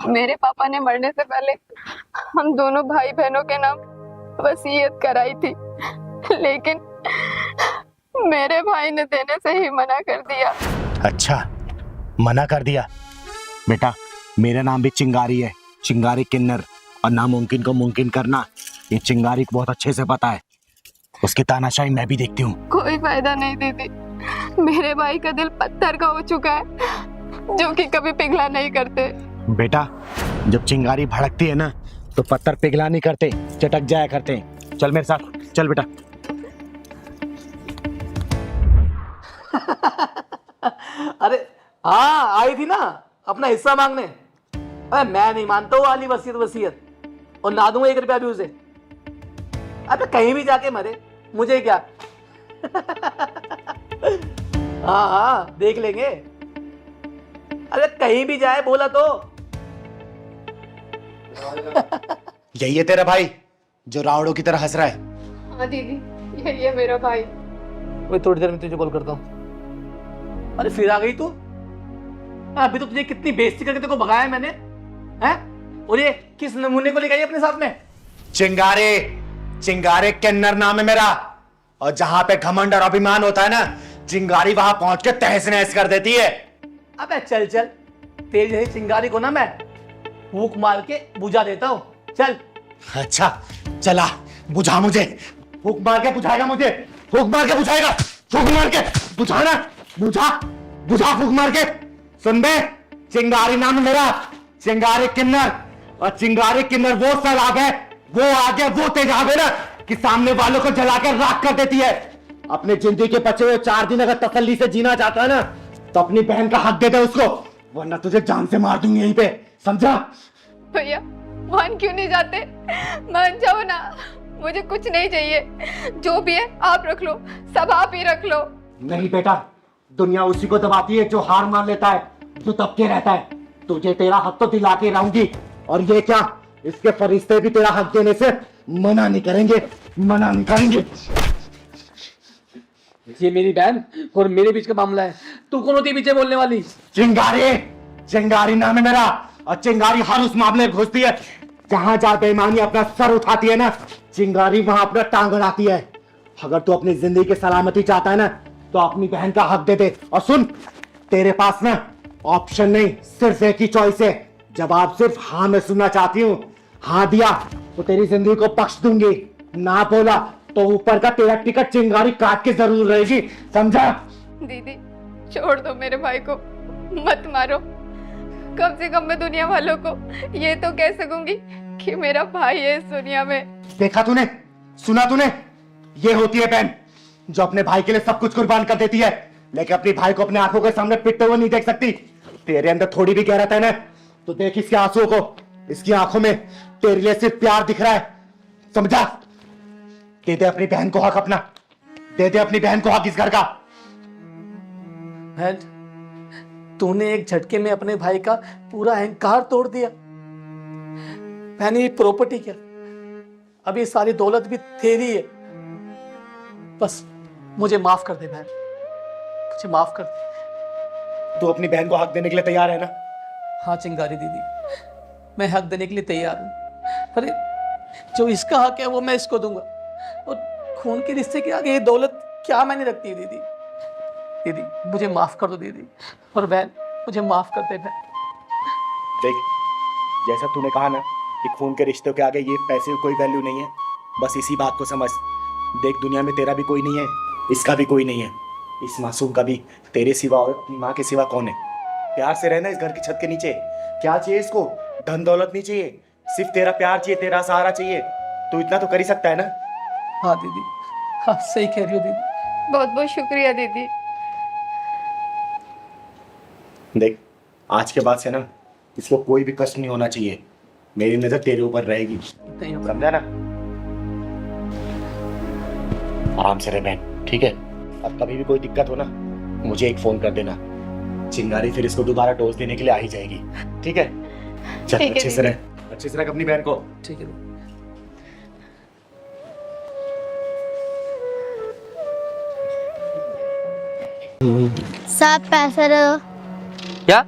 मेरे पापा ने मरने से पहले हम दोनों भाई बहनों के नाम वसीयत कराई थी, लेकिन मेरे भाई ने देने से ही मना कर दिया। अच्छा, मना कर दिया? बेटा मेरा नाम भी चिंगारी है, चिंगारी किन्नर, और नामुमकिन को मुमकिन करना ये चिंगारी को बहुत अच्छे से पता है। उसकी तानाशाही मैं भी देखती हूँ। कोई फायदा नहीं दीदी, मेरे भाई का दिल पत्थर का हो चुका है, जो कि कभी पिघला नहीं करते। बेटा जब चिंगारी भड़कती है ना तो पत्थर पिघला नहीं करते, चटक जाया करते हैं। चल मेरे साथ, चल बेटा। अरे हाँ, आई थी ना अपना हिस्सा मांगने। अरे मैं नहीं मानता वो वाली वसीयत वसीयत, और ना दूंगा 1 रुपया भी उसे। अबे कहीं भी जाके मरे, मुझे क्या। हाँ हाँ देख लेंगे। अरे कहीं भी जाए बोला तो। यही है तेरा भाई जो रावड़ों की तरह हंस रहा है? हाँ दीदी, यही है मेरा भाई। मैं थोड़ी देर में तुझे कॉल करता हूँ। अरे फिर आ गई तू? अभी तो तुझे कितनी बेइज्जती करके तेरे को भगाया मैंने, हैं? और ये किस नमूने को लेकर आई अपने साथ में? चिंगारे, चिंगारे किन्नर नाम है मेरा, और जहां पे घमंड और अभिमान होता है ना, चिंगारी वहां पहुंच के तहस नहस कर देती है। अबे चल चल, तेरी जैसी चिंगारी को ना मैं फूंक मार के बुझा देता हूँ। चल। अच्छा चला, बुझा मुझे। फूंक मार के बुझाएगा मुझे? फूंक मार के बुझाएगा? फूंक मार के बुझाना, बुझा बुझा फूंक मार के। सुन बे, चिंगारी नाम है मेरा, चिंगारी किन्नर। और चिंगारी किन्नर वो सैलाब है, वो आगे वो तेजाब है ना, कि सामने वालों को जला के राख कर देती है। अपने जिंदगी के बचे हुए 4 दिन अगर तसल्ली से जीना चाहता है ना, तो अपनी बहन का हक दे दे उसको, वरना तुझे जान से मार दूंगी यहीं पे, समझा? भैया मान क्यों नहीं जाते? मान जाओ ना, मुझे कुछ नहीं चाहिए। जो भी है आप रख लो, सब आप ही रख लो। नहीं बेटा, दुनिया उसी को दबाती है जो हार मान लेता है, जो दबके रहता है। तुझे तेरा हक तो दिला के रहूंगी, और ये क्या, इसके फरिश्ते भी तेरा हक देने से मना नहीं करेंगे, मना नहीं करेंगे। ये मेरी बहन और मेरे बीच का मामला है, तू कौन होती है पीछे बोलने वाली? चिंगारी, चिंगारी नाम है मेरा, और चिंगारी हर उस मामले में घुसती है जहां जहां बेईमानी अपना सर उठाती है ना, चिंगारी वहां अपना टांग अड़ाती है। अगर तू अपनी जिंदगी की सलामती चाहता है ना, तो अपनी बहन का हक दे दे। और सुन, तेरे पास ना ऑप्शन नहीं, सिर्फ एक ही चॉइस है। जवाब सिर्फ हाँ में सुनना चाहती हूँ। हाँ दिया तो तेरी जिंदगी को बख्श दूंगी, ना बोला तो ऊपर का तेरा टिकट चिंगारी काट के जरूर रहेगी, समझा? दीदी छोड़ दो मेरे भाई को, मत मारो। कम से कम मैं दुनिया वालों को ये तो कह सकूंगी कि मेरा भाई है इस दुनिया में। देखा तूने, सुना तूने? ये होती है बहन जो अपने भाई के लिए सब कुछ कुर्बान कर देती है, लेकिन अपने भाई को अपने आंखों के सामने पिटते हुए नहीं देख सकती। तेरे अंदर थोड़ी भी गहराता है ना, तो देख इसके आंसुओं को, इसकी आंखों में तेरे लिए सिर्फ प्यार दिख रहा है, समझा? दे दे अपनी बहन को हक अपना, दे दे अपनी बहन को हक इस घर का। बहन, तूने एक झटके में अपने भाई का पूरा अहंकार तोड़ दिया। बहन ये प्रॉपर्टी क्या, अब ये सारी दौलत भी तेरी है। बस मुझे माफ कर दे बहन, मुझे माफ कर दे। तू अपनी बहन को हक देने के लिए तैयार है ना? हाँ चिंगारी दीदी, मैं हक देने के लिए तैयार हूँ। अरे जो इसका हक है वो मैं इसको दूंगा, और खून के रिश्ते के आगे ये दौलत क्या मैंने रखती है दीदी। दीदी मुझे माफ कर दो दीदी, और बहन मुझे माफ कर दे बहन। देख, जैसा तूने कहा ना कि खून के रिश्तों के आगे ये पैसे की कोई वैल्यू नहीं है। बस इसी बात को समझ। देख, दुनिया में तेरा भी कोई नहीं है, इसका भी कोई नहीं है। इस मासूम का भी तेरे सिवा और अपनी माँ के सिवा कौन है? प्यार से रहना इस घर की छत के नीचे। क्या चाहिए इसको? धन दौलत नहीं चाहिए, सिर्फ तेरा प्यार चाहिए, तेरा सहारा चाहिए। तू इतना तो कर ही सकता है ना? हाँ दीदी, हाँ सही कह रही हो दीदी। बहुत बहुत शुक्रिया दीदी। देख, आज के बाद से ना इसको कोई भी कष्ट नहीं होना चाहिए। मेरी नजर तेरे ऊपर रहेगी, समझा ना? आराम से रह बहन, ठीक है? अब कभी भी कोई दिक्कत हो ना, मुझे एक फोन कर देना। चिंगारी फिर इसको दोबारा डोज देने के लिए आ ही जाएगी, ठीक है? चल, ठीक है अच्छे से रह, अच्छे से रख अपनी बहन को। ठीक है दीदी। साहब पैसे दे दो, क्या?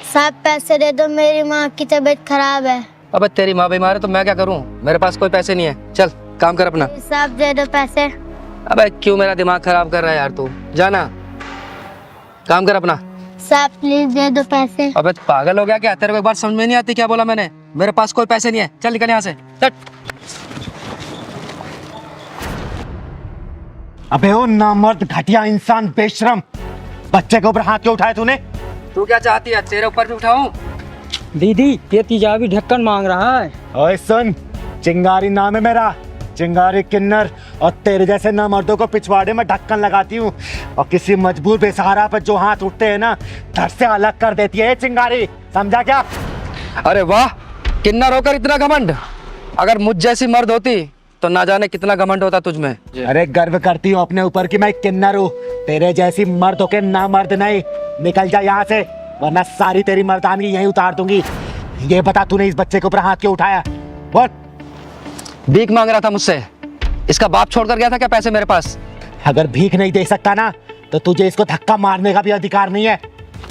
साहब पैसे दे दो, मेरी माँ की तबीयत खराब है। अबे तेरी माँ बीमार है तो मैं क्या करूं? मेरे पास कोई पैसे नहीं है। चल काम कर अपना। साहब दे दो पैसे। अबे क्यों मेरा दिमाग खराब कर रहा है यार तू? जाना, काम कर अपना। साहब प्लीज दे दो पैसे। अबे तू पागल हो गया क्या? तेरे को एक बार समझ में नहीं आती क्या बोला मैंने? मेरे पास कोई पैसे नहीं है। चल निकल यहाँ से, चल। अबे ओ नामर्द, घटिया इंसान, बेशरम, बच्चे के ऊपर हाथ क्यों उठाए तूने? तू क्या चाहती है, तेरे ऊपर भी उठाऊं? दीदी ये तेजाबी ढक्कन मांग रहा है। ओए सुन, चिंगारी नाम है मेरा, चिंगारी किन्नर, और तेरे जैसे नामर्दों को पिछवाड़े में ढक्कन लगाती हूँ, और किसी मजबूर बेसहारा पर जो हाथ उठते हैं ना, धड़ से अलग कर देती है ये चिंगारी, समझा क्या? अरे वाह, किन्नर होकर इतना घमंड। अगर मुझ जैसी मर्द होती तो ना जाने कितना घमंड होता तुझ में। अरे गर्व करती हूँ अपने ऊपर कि मैं किन्नर हूँ, तेरे जैसी मर्द होके ना मर्द नहीं। निकल जा यहाँ से, वरना सारी तेरी मर्दानगी यहीं उतार दूंगी। ये बता, तूने इस बच्चे के ऊपर हाथ क्यों उठाया? बोल। भीख मांग रहा था मुझसे। इसका बाप छोड़कर गया था क्या पैसे मेरे पास? अगर भीख नहीं दे सकता ना, तो तुझे इसको धक्का मारने का भी अधिकार नहीं है।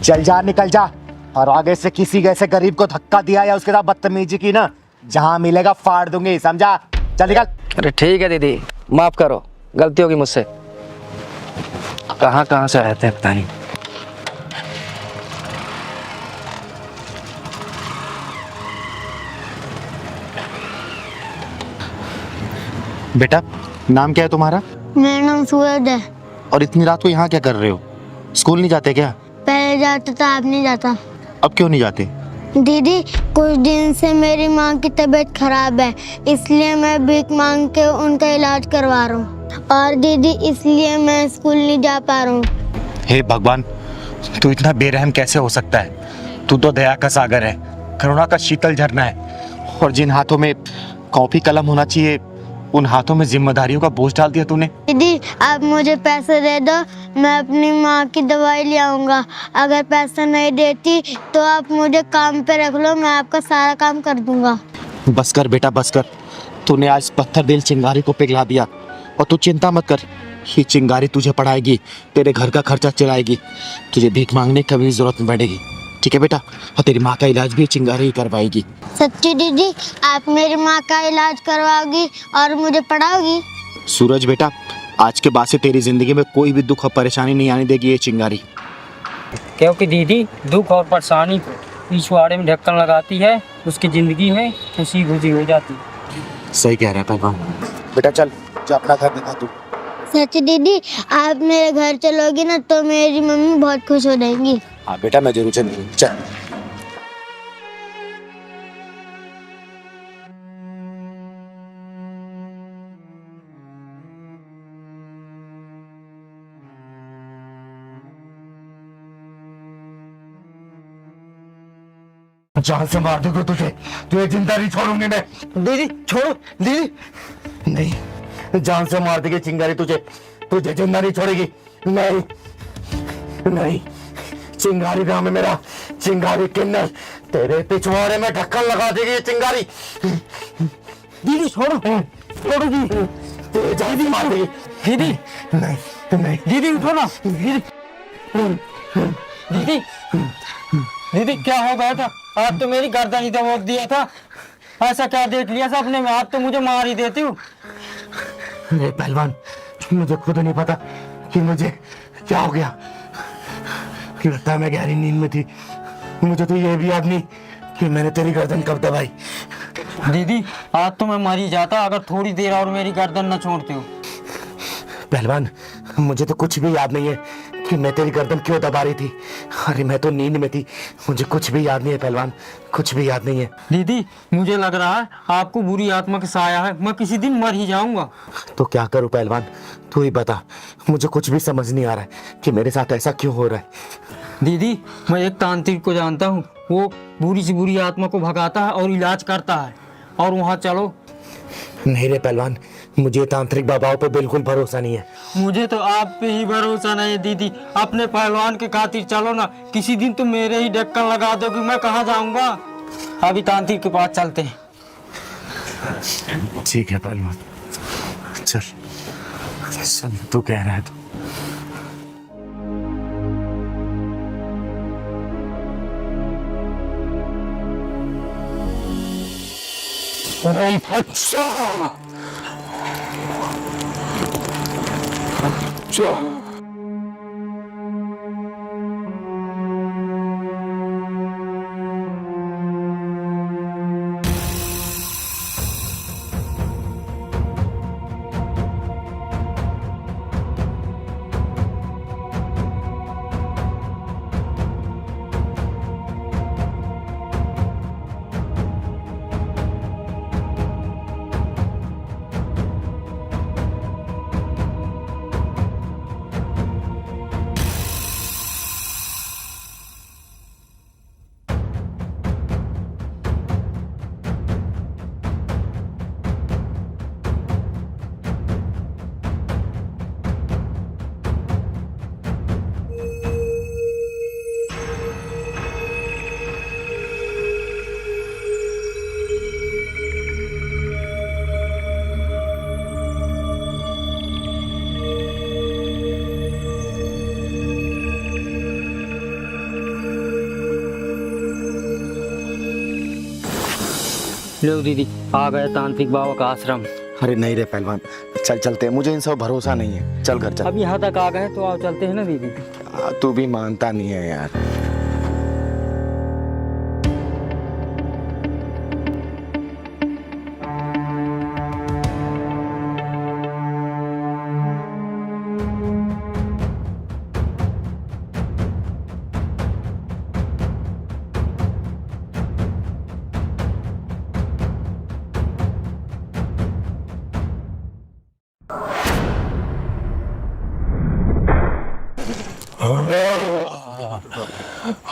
चल जा, निकल जा, और आगे से किसी ऐसे गरीब को धक्का दिया या उसके साथ बदतमीजी की ना, जहाँ मिलेगा फाड़ दूंगी, समझा? चल निकल। अरे ठीक है दीदी, माफ करो, गलती होगी मुझसे। कहाँ कहाँ से आए थे पता नहीं। बेटा, नाम क्या है तुम्हारा? मेरा नाम सूरज है। और इतनी रात को यहाँ क्या कर रहे हो? स्कूल नहीं जाते क्या? पहले जाता था, अब नहीं जाता। अब क्यों नहीं जाते? दीदी, कुछ दिन से मेरी माँ की तबीयत खराब है, इसलिए मैं भीख मांग के उनका इलाज करवा रहा हूँ। और दीदी, इसलिए मैं स्कूल नहीं जा पा रहा हूँ। हे भगवान, तू इतना बेरहम कैसे हो सकता है? तू तो दया का सागर है, करुणा का शीतल झरना है, और जिन हाथों में कॉपी कलम होना चाहिए, उन हाथों में जिम्मेदारियों का बोझ डाल दिया तूने। दीदी, आप मुझे पैसे दे दो, मैं अपनी माँ की दवाई ले आऊँगा। अगर पैसा नहीं देती तो आप मुझे काम पे रख लो, मैं आपका सारा काम कर दूंगा। बस कर बेटा, बस कर। तूने आज पत्थर दिल चिंगारी को पिघला दिया, और तू चिंता मत कर, ये चिंगारी तुझे पढ़ाएगी, तेरे घर का खर्चा चलाएगी, तुझे भीख मांगने की कभी जरूरत नहीं पड़ेगी, ठीक है बेटा? और तेरी माँ का इलाज भी चिंगारी ही करवाएगी। सच्ची दीदी, आप मेरी माँ का इलाज करवाओगी और मुझे पढ़ाओगी? सूरज बेटा, आज के बाद से तेरी जिंदगी में कोई भी दुख और परेशानी नहीं आने देगी ये चिंगारी। क्योंकि दीदी दुख और परेशानी पिछवाड़े में ढक्कन लगाती है, उसकी जिंदगी में खुशी खुशी हो जाती है। सही कह रहा है पहलवान। बेटा चल, जा अपना घर दिखा तू। सच्ची दीदी, आप मेरे घर चलोगी ना तो मेरी मम्मी बहुत खुश हो जाएंगी। हाँ बेटा, मैं जरूर चलूंगी, चल। जान से मार दूंगा तुझे, तुझे जिंदा नहीं छोड़ूंगी मैं। दीदी छोड़ो, दीदी नहीं, जान से मार देगी चिंगारी तुझे, तुझे जिंदा नहीं छोड़ेगी। नहीं नहीं, चिंगारी नाम है मेरा, चिंगारी किन्नर, तेरे पिछवाड़े में ढक्कन लगा देगी ये चिंगारी। दीदी छोड़ो, छोड़ो जी, तेरे जान से मार देगी। दीदी नहीं नहीं, दीदी उठो ना। दीदी दीदी दीदी क्या हो गया था? आप तो मेरी गर्दन ही दबोच दिया था, ऐसा क्या देख लिया सपने में? आप तो मुझे मार ही देती हूँ। अरे पहलवान, मुझे खुद नहीं पता कि मुझे क्या हो गया, लगता है मैं गहरी नींद में थी। मुझे तो ये भी याद नहीं कि मैंने तेरी गर्दन कब दबाई। दीदी आज तो मैं मर ही जाता अगर थोड़ी देर और मेरी गर्दन न छोड़ते हो। पहलवान, मुझे तो कुछ भी याद नहीं है कि मैं तेरी गर्दन क्यों दबा रही थी। अरे मैं तो नींद में थी, मुझे कुछ भी याद नहीं है पहलवान, कुछ भी याद नहीं है। दीदी मुझे लग रहा है आपको बुरी आत्मा का साया है, मैं किसी दिन मर ही जाऊंगा। तो क्या करूं पहलवान, तू ही बता। मुझे कुछ भी समझ नहीं आ रहा है कि मेरे साथ ऐसा क्यों हो रहा है। दीदी मैं एक तांत्रिक को जानता हूँ, वो बुरी से बुरी आत्मा को भगाता है और इलाज करता है, और वहाँ चलो। नहीं रे पहलवान, मुझे तांत्रिक बाबाओं पे बिल्कुल भरोसा नहीं है। मुझे तो आप पे ही भरोसा नहीं है दीदी, अपने पहलवान के खातिर चलो ना, किसी दिन तो मेरे ही ढक्कन लगा दो कि मैं कहाँ जाऊंगा। अभी तांत्रिक के पास चलते हैं। ठीक है पहलवान, चल चल, तू कह रहा है तो। लो दीदी आ गए तांत्रिक बाबा का आश्रम। अरे नहीं रे पहलवान, चल चलते हैं, मुझे इन सब भरोसा नहीं है। चल घर चल। अब यहाँ तक आ गए तो आओ चलते हैं ना दीदी। तू भी मानता नहीं है यार।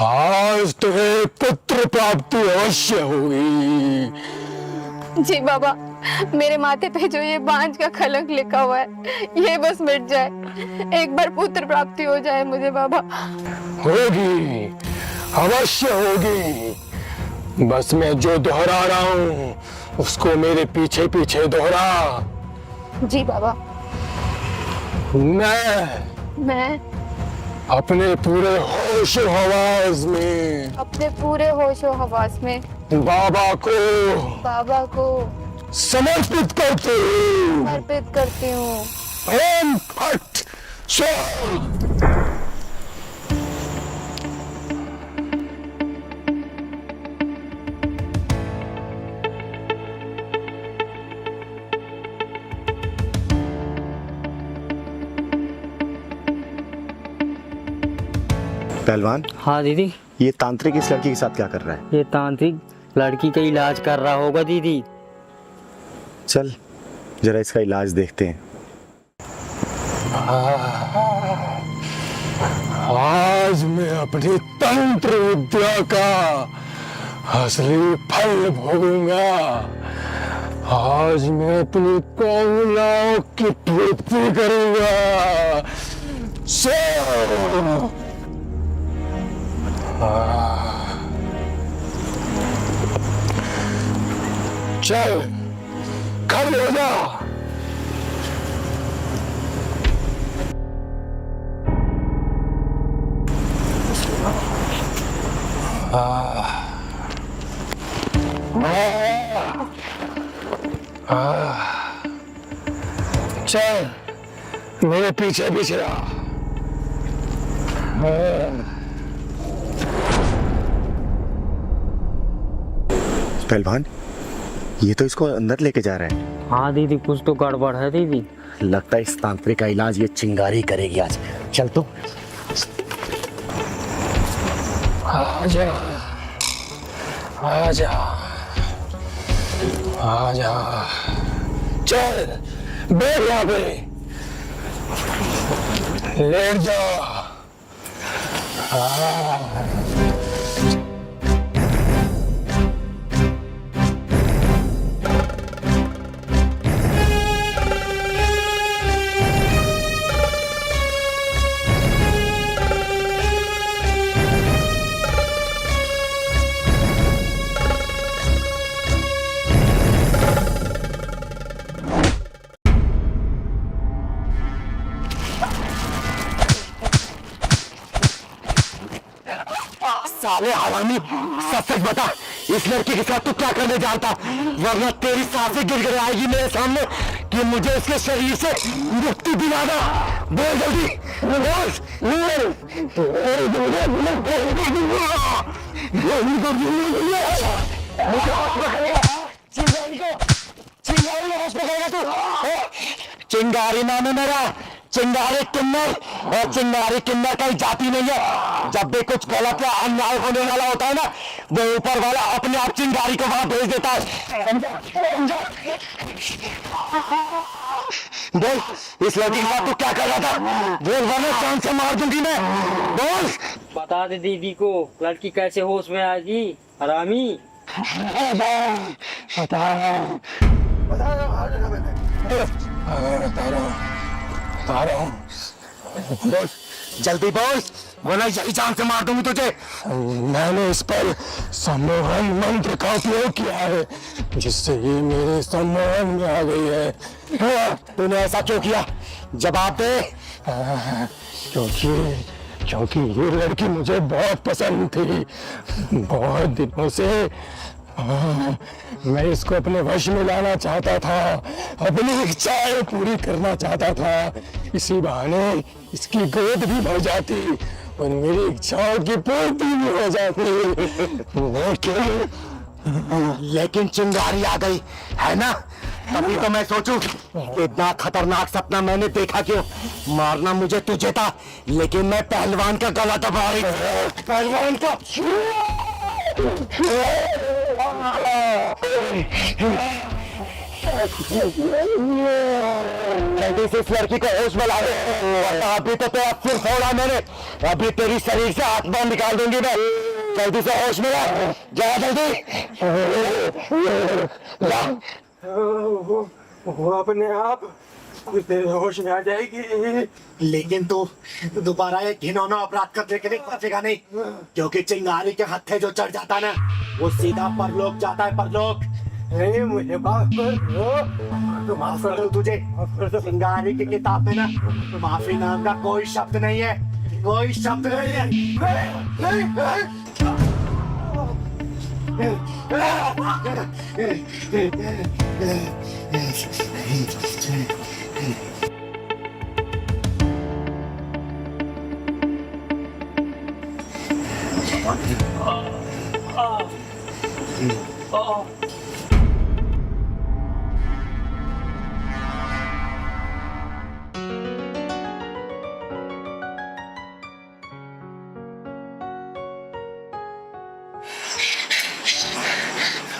आज तुम्हें पुत्र प्राप्ति अवश्य होगी। जी बाबा, मेरे माथे पे जो ये बांझ का कलंक लिखा हुआ है ये बस मिट जाए, एक बार पुत्र प्राप्ति हो जाए मुझे बाबा। होगी, अवश्य होगी। बस मैं जो दोहरा रहा हूँ उसको मेरे पीछे पीछे दोहरा। जी बाबा। मैं अपने पूरे होशो हवास में, अपने पूरे होशो हवास में बाबा को समर्पित करती हूँ। ओम फट स्वाहा। पहलवान, हाँ दीदी। ये तांत्रिक इस लड़की के साथ क्या कर रहा है? ये तांत्रिक लड़की का इलाज कर रहा होगा दीदी। चल जरा इसका इलाज देखते हैं। आज मैं अपनी तंत्र विद्या का असली फल भोगूंगा। आज मैं अपनी कौलाओं की पूर्ति करूंगा। चल खड़े हो जा। चल मेरे पीछे पीछे आ। पहलवान, ये तो इसको अंदर लेके जा रहा है। हाँ दीदी, कुछ तो गड़बड़ है दीदी। लगता है इस तांत्रिक का इलाज ये चिंगारी करेगी आज। चल तो। आजा आजा आजा, चल बैठ यहाँ पे, लेट जा। साले हरामी, सच सच बता, इस लड़की के साथ तू क्या करने जानता, वरना तेरी सांसें गिर आएगी मेरे सामने कि मुझे इसके शरीर से मुक्ति दिलाना। बोल जल्दी, चिंगारी नाम है मेरा, चिंगारी किन्नर, और चिंगारी किन्नर कहीं जाती नहीं है। जब भी कुछ गलत या अन्याय होने वाला होता है ना, वो ऊपर वाला अपने आप चिंगारी को वहां भेज देता है। बोल, इस लड़की के साथ तू क्या कर रहा था? बोल वरना चांद से मार दूंगी मैं। बोल। बता दे दीदी को, लड़की कैसे होश में आएगी हरामी। बोल जल्दी बोल, वरना यही जान से मार दूंगी तुझे। मैंने इस पर सम्मोहन मंत्र का उपयोग किया है, जिससे ये मेरे सम्मोहन में आ गई है। तूने ऐसा क्यों किया? जवाब दे। क्योंकि ये लड़की मुझे बहुत पसंद थी, बहुत दिनों से मैं इसको अपने वश में लाना चाहता था, अपनी इच्छाएं पूरी करना चाहता था। इसी बहाने इसकी गोद भी भर जाती और मेरी इच्छाओं की पूर्ति भी हो जाती। लेकिन चिंगारी आ गई है ना, तभी तो मैं सोचूं इतना खतरनाक सपना मैंने देखा क्यों। मारना मुझे तुझे था, लेकिन मैं पहलवान का गला दबा रही। पहलवान का इस लड़की को होश में ला दे, अभी तो फिर छोड़ा मैंने, अभी तेरी शरीर से आत्मा निकाल दूंगी मैं। जल्दी से होश में ला, जा जल्दी। वो अपने आप तेरे होश में आ जाएगी। लेकिन तू दोबारा एक घिनौना अपराध करने के लिए बचेगा नहीं, क्योंकि चिंगारी के हत्थे जो चढ़ जाता ना, वो सीधा परलोक जाता है। परलोक नहीं, मुझे माफ कर दो। तो माफ कर दो तुझे। चिंगारी की किताब में ना माफी नाम का कोई शब्द नहीं है, कोई शब्द नहीं है।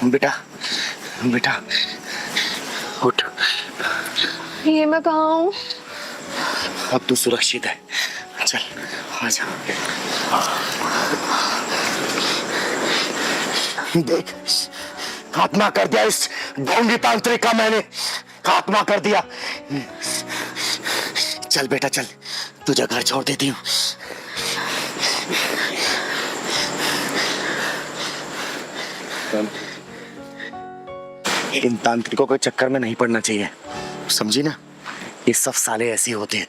बेटा बेटा उठ। ये मैं कहाँ हूँ? अब तू सुरक्षित है, चल आजा। देख, खात्मा कर दिया इस ढोंगी तांत्रिक का मैंने, खात्मा कर दिया। चल बेटा चल, तुझे घर छोड़ देती हूँ। इन तांत्रिकों के चक्कर में नहीं पड़ना चाहिए, समझी ना? ये सब साले ऐसे होते हैं।